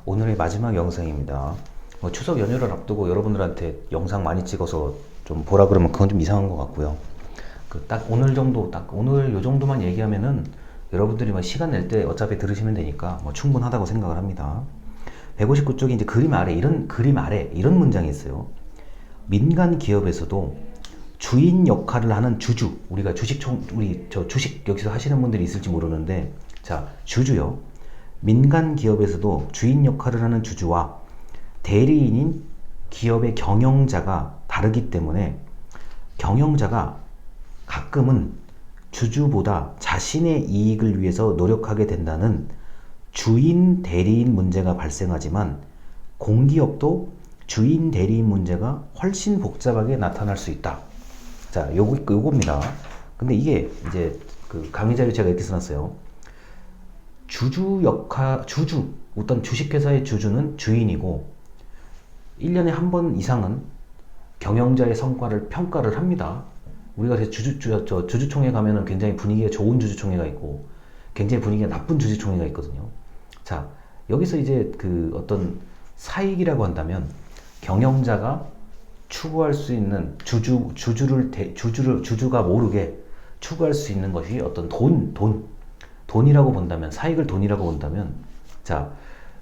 오늘의 마지막 영상입니다. 추석 연휴를 앞두고 여러분들한테 영상 많이 찍어서 좀 보라 그러면 그건 좀 이상한 것 같고요. 딱 오늘 정도, 딱 오늘 요 정도만 얘기하면은 여러분들이 시간 낼 때 어차피 들으시면 되니까 충분하다고 생각을 합니다. 159쪽에 이제 그림 아래 이런 문장이 있어요. 민간 기업에서도 주인 역할을 하는 주주, 우리가 주식 여기서 하시는 분들이 있을지 모르는데, 자, 주주요. 민간 기업에서도 주인 역할을 하는 주주와 대리인인 기업의 경영자가 다르기 때문에 경영자가 가끔은 주주보다 자신의 이익을 위해서 노력하게 된다는 주인 대리인 문제가 발생하지만 공기업도 주인 대리인 문제가 훨씬 복잡하게 나타날 수 있다. 자, 요겁니다. 근데 이게 이제 그 강의 자료 제가 이렇게 써놨어요. 어떤 주식회사의 주주는 주인이고 1년에 한 번 이상은 경영자의 성과를 평가를 합니다. 우리가 주주총회 가면은 굉장히 분위기가 좋은 주주총회가 있고 굉장히 분위기가 나쁜 주주총회가 있거든요. 자, 여기서 이제 그 어떤 사익이라고 한다면 경영자가 추구할 수 있는 주주가 모르게 추구할 수 있는 것이 어떤 돈이라고 본다면, 사익을 돈이라고 본다면, 자,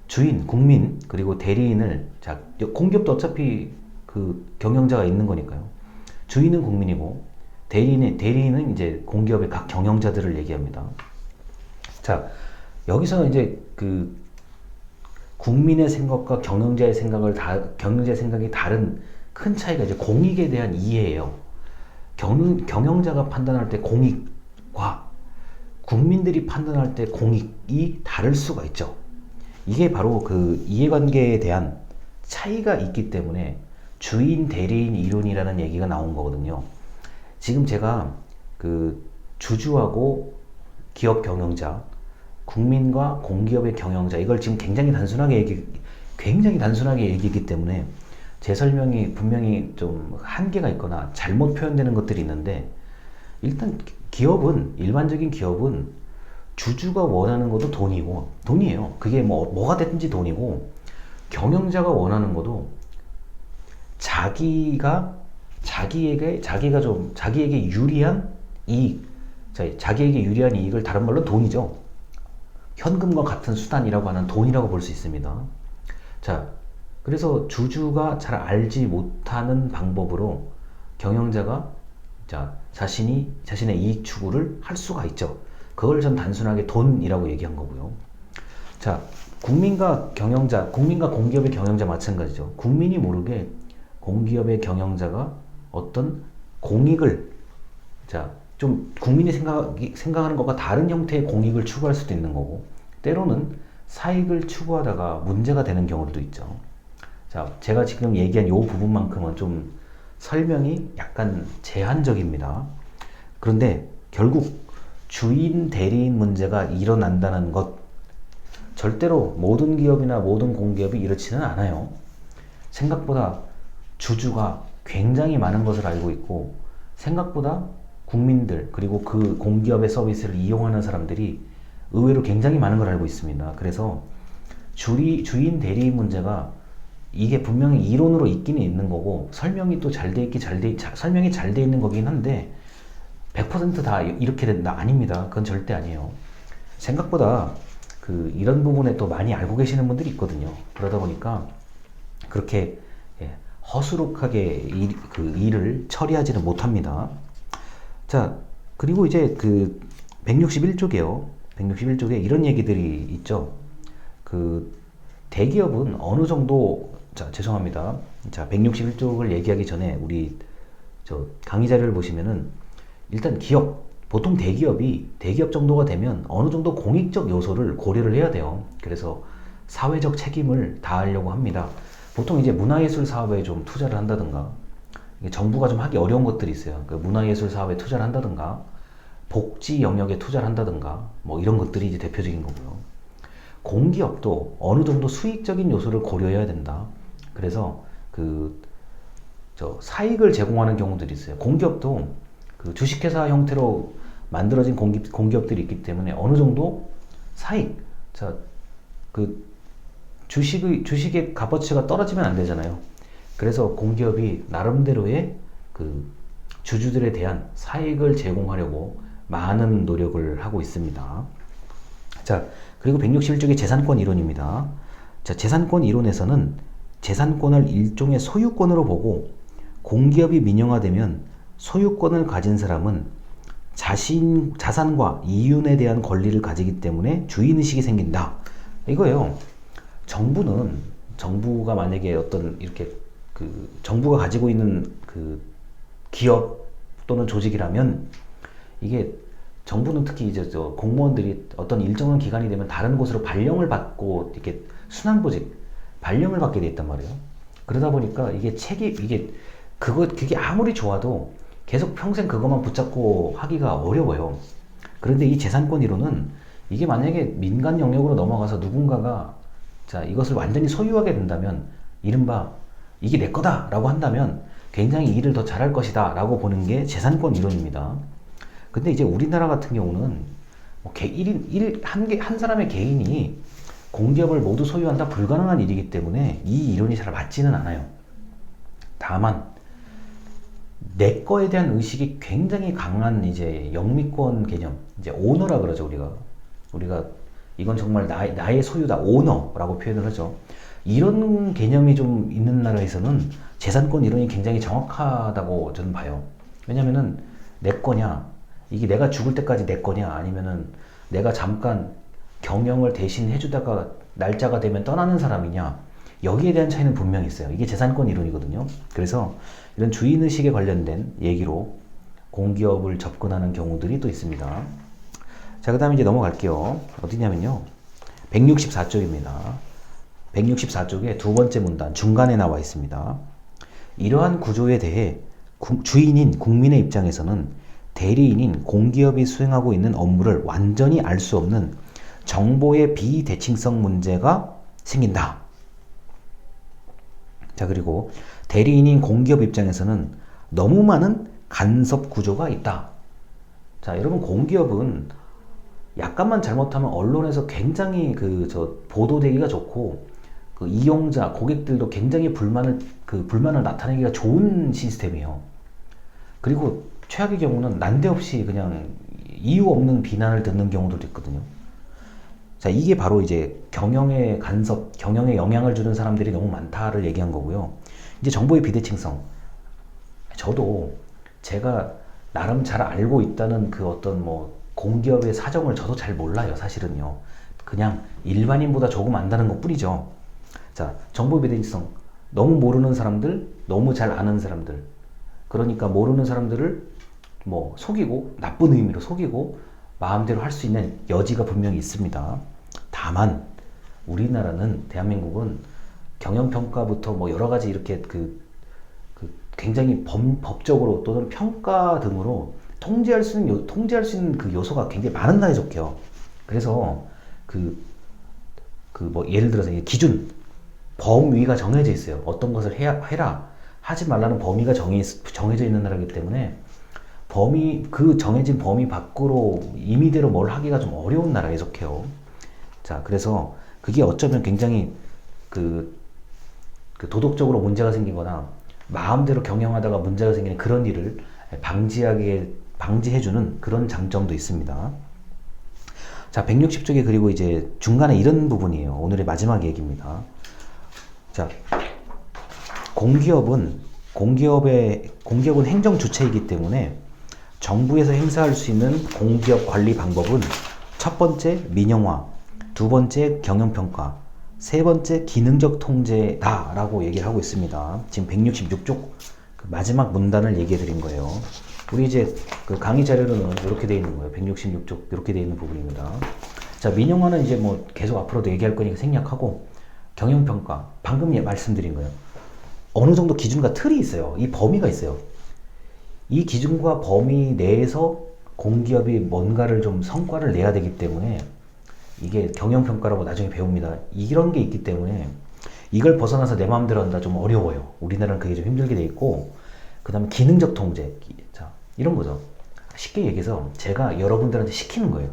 주인, 국민, 그리고 대리인을, 자, 공기업도 어차피 그 경영자가 있는 거니까요. 주인은 국민이고, 대리인은 이제 공기업의 각 경영자들을 얘기합니다. 자, 여기서 이제 그 국민의 생각과 경영자의 생각이 다른 큰 차이가 이제 공익에 대한 이해예요. 경영자가 판단할 때 공익과 국민들이 판단할 때 공익이 다를 수가 있죠. 이게 바로 그 이해관계에 대한 차이가 있기 때문에 주인 대리인 이론이라는 얘기가 나온 거거든요. 지금 제가 그 주주하고 기업 경영자, 국민과 공기업의 경영자, 이걸 지금 굉장히 단순하게 얘기했기 때문에 제 설명이 분명히 좀 한계가 있거나 잘못 표현되는 것들이 있는데, 일단 일반적인 기업은 주주가 원하는 것도 돈이에요. 그게 뭐가 됐든지 돈이고, 경영자가 원하는 것도 자기에게 유리한 이익, 자기에게 유리한 이익을 다른 말로 돈이죠. 현금과 같은 수단이라고 하는 돈이라고 볼 수 있습니다. 자, 그래서 주주가 잘 알지 못하는 방법으로 경영자가 자신의 이익 추구를 할 수가 있죠. 그걸 전 단순하게 돈이라고 얘기한 거고요. 자, 국민과 공기업의 경영자 마찬가지죠. 국민이 모르게 공기업의 경영자가 어떤 공익을, 좀 국민이 생각하는 것과 다른 형태의 공익을 추구할 수도 있는 거고, 때로는 사익을 추구하다가 문제가 되는 경우도 있죠. 자, 제가 지금 얘기한 이 부분만큼은 좀 설명이 약간 제한적입니다. 그런데 결국 주인 대리인 문제가 일어난다는 것, 절대로 모든 기업이나 모든 공기업이 이렇지는 않아요. 생각보다 주주가 굉장히 많은 것을 알고 있고, 생각보다 국민들, 그리고 그 공기업의 서비스를 이용하는 사람들이 의외로 굉장히 많은 걸 알고 있습니다. 그래서 주인 대리인 문제가 이게 분명히 이론으로 있기는 있는 거고, 설명이 또 설명이 잘 돼 있는 거긴 한데 100% 다 이렇게 된다? 아닙니다. 그건 절대 아니에요. 생각보다 이런 부분에 또 많이 알고 계시는 분들이 있거든요. 그러다 보니까 그렇게 허술하게 일을 처리하지는 못합니다. 자, 그리고 이제 161쪽이에요. 161쪽에 이런 얘기들이 있죠. 대기업은 어느 정도, 죄송합니다. 161쪽을 얘기하기 전에 우리 강의 자료를 보시면은, 일단 보통 대기업 정도가 되면 어느 정도 공익적 요소를 고려를 해야 돼요. 그래서 사회적 책임을 다하려고 합니다. 보통 이제 문화예술 사업에 좀 투자를 한다든가, 정부가 좀 하기 어려운 것들이 있어요. 문화예술 사업에 투자를 한다든가, 복지 영역에 투자를 한다든가, 이런 것들이 이제 대표적인 거고요. 공기업도 어느 정도 수익적인 요소를 고려해야 된다. 그래서 사익을 제공하는 경우들이 있어요. 공기업도 주식회사 형태로 만들어진 공기업들이 있기 때문에 어느 정도 사익, 주식의 값어치가 떨어지면 안 되잖아요. 그래서 공기업이 나름대로의 그 주주들에 대한 사익을 제공하려고 많은 노력을 하고 있습니다. 자, 그리고 161쪽의 재산권 이론입니다. 자, 재산권 이론에서는 재산권을 일종의 소유권으로 보고 공기업이 민영화되면 소유권을 가진 사람은 자산과 이윤에 대한 권리를 가지기 때문에 주인의식이 생긴다. 이거예요. 정부가 만약에 어떤 이렇게 정부가 가지고 있는 기업 또는 조직이라면 이게 정부는 특히 이제 공무원들이 어떤 일정한 기간이 되면 다른 곳으로 발령을 받고 이렇게 순환보직 발령을 받게 돼 있단 말이에요. 그러다 보니까 그게 아무리 좋아도 계속 평생 그것만 붙잡고 하기가 어려워요. 그런데 이 재산권 이론은 이게 만약에 민간 영역으로 넘어가서 누군가가 이것을 완전히 소유하게 된다면 이른바 이게 내 거다 라고 한다면 굉장히 일을 더 잘할 것이다 라고 보는 게 재산권 이론입니다. 근데 이제 우리나라 같은 경우는 한 사람의 개인이 공기업을 모두 소유한다 불가능한 일이기 때문에 이 이론이 잘 맞지는 않아요. 다만 내 거에 대한 의식이 굉장히 강한 이제 영미권 개념, 이제 오너라 그러죠. 우리가 이건 정말 나의 소유다, 오너라고 표현을 하죠. 이런 개념이 좀 있는 나라에서는 재산권 이론이 굉장히 정확하다고 저는 봐요. 왜냐면은 내 거냐, 이게 내가 죽을 때까지 내 거냐, 아니면은 내가 잠깐 경영을 대신 해주다가 날짜가 되면 떠나는 사람이냐, 여기에 대한 차이는 분명히 있어요. 이게 재산권 이론이거든요. 그래서 이런 주인의식에 관련된 얘기로 공기업을 접근하는 경우들이 또 있습니다. 자, 그 다음에 이제 넘어갈게요. 어디냐면요. 164쪽입니다. 164쪽의 두 번째 문단 중간에 나와 있습니다. 이러한 구조에 대해 주인인 국민의 입장에서는 대리인인 공기업이 수행하고 있는 업무를 완전히 알 수 없는 정보의 비대칭성 문제가 생긴다. 자, 그리고 대리인인 공기업 입장에서는 너무 많은 간섭 구조가 있다. 자, 여러분, 공기업은 약간만 잘못하면 언론에서 굉장히 보도되기가 좋고 이용자, 고객들도 굉장히 불만을 나타내기가 좋은 시스템이에요. 그리고 최악의 경우는 난데없이 그냥 이유 없는 비난을 듣는 경우도 있거든요. 자, 이게 바로 이제 경영의 간섭, 경영에 영향을 주는 사람들이 너무 많다를 얘기한 거고요. 이제 정보의 비대칭성. 저도 제가 나름 잘 알고 있다는 공기업의 사정을 저도 잘 몰라요, 사실은요. 그냥 일반인보다 조금 안다는 것 뿐이죠. 자, 정보 비대칭성. 너무 모르는 사람들, 너무 잘 아는 사람들. 그러니까 모르는 사람들을 속이고, 나쁜 의미로 속이고, 마음대로 할 수 있는 여지가 분명히 있습니다. 다만, 우리나라는, 대한민국은 경영평가부터 여러 가지 이렇게 굉장히 법적으로 또는 평가 등으로 통제할 수 있는 그 요소가 굉장히 많은 나라에 속해요. 그래서 예를 들어서 기준, 범위가 정해져 있어요. 어떤 것을 해라, 하지 말라는 범위가 정해져 있는 나라이기 때문에 정해진 범위 밖으로 임의대로 뭘 하기가 좀 어려운 나라에 속해요. 자, 그래서 그게 어쩌면 굉장히 도덕적으로 문제가 생기거나 마음대로 경영하다가 문제가 생기는 그런 일을 방지해주는 그런 장점도 있습니다. 자, 160쪽에 그리고 이제 중간에 이런 부분이에요. 오늘의 마지막 얘기입니다. 자, 공기업은 행정 주체이기 때문에 정부에서 행사할 수 있는 공기업 관리 방법은 첫 번째 민영화, 두 번째 경영평가, 세 번째 기능적 통제다 라고 얘기를 하고 있습니다. 지금 166쪽 마지막 문단을 얘기해 드린 거예요. 우리 이제 강의 자료로는 이렇게 되어 있는 거예요. 166쪽 이렇게 되어 있는 부분입니다. 자, 민영화는 이제 계속 앞으로도 얘기할 거니까 생략하고, 경영평가 방금 말씀드린 거예요. 어느 정도 기준과 틀이 있어요. 이 범위가 있어요. 이 기준과 범위 내에서 공기업이 뭔가를 좀 성과를 내야 되기 때문에 이게 경영평가라고 나중에 배웁니다. 이런 게 있기 때문에 이걸 벗어나서 내 마음대로 한다 좀 어려워요. 우리나라는 그게 좀 힘들게 돼 있고, 그 다음에 기능적 통제. 자, 이런 거죠. 쉽게 얘기해서 제가 여러분들한테 시키는 거예요.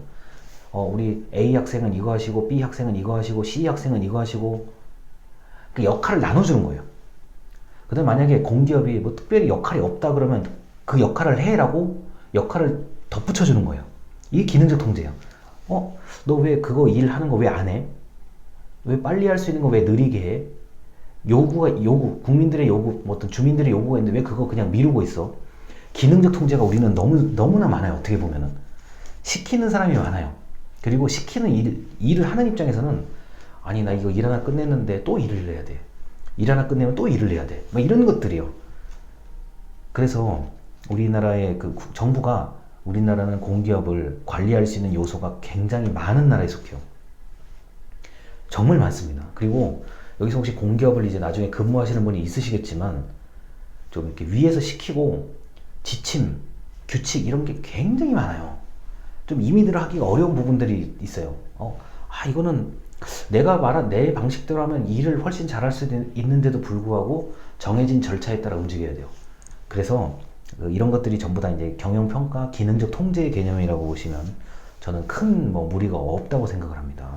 우리 A 학생은 이거 하시고, B 학생은 이거 하시고, C 학생은 이거 하시고, 그 역할을 나눠주는 거예요. 그 다음에 만약에 공기업이 뭐 특별히 역할이 없다 그러면 그 역할을 해라고 역할을 덧붙여주는 거예요. 이게 기능적 통제예요. 너 왜 그거 일하는 거 왜 안 해? 왜 빨리 할 수 있는 거 왜 느리게 해? 국민들의 요구, 뭐 어떤 주민들의 요구가 있는데 왜 그거 그냥 미루고 있어? 기능적 통제가 우리는 너무나 많아요. 어떻게 보면은. 시키는 사람이 많아요. 그리고 시키는 일을 하는 입장에서는 아니, 나 이거 일 하나 끝냈는데 또 일을 해야 돼. 일 하나 끝내면 또 일을 해야 돼. 막 이런 것들이요. 그래서 우리나라의 그 정부가 우리나라는 공기업을 관리할 수 있는 요소가 굉장히 많은 나라에 속해요. 정말 많습니다. 그리고 여기서 혹시 공기업을 이제 나중에 근무하시는 분이 있으시겠지만 좀 이렇게 위에서 시키고 지침, 규칙 이런 게 굉장히 많아요. 좀 임의대로 하기가 어려운 부분들이 있어요. 이거는 내가 말한 내 방식대로 하면 일을 훨씬 잘할 수 있는데도 불구하고 정해진 절차에 따라 움직여야 돼요. 그래서 이런 것들이 전부 다 이제 경영평가, 기능적 통제의 개념이라고 보시면 저는 큰 무리가 없다고 생각을 합니다.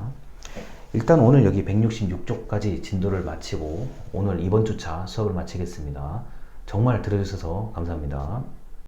일단 오늘 여기 166쪽까지 진도를 마치고 오늘 이번 주차 수업을 마치겠습니다. 정말 들어주셔서 감사합니다.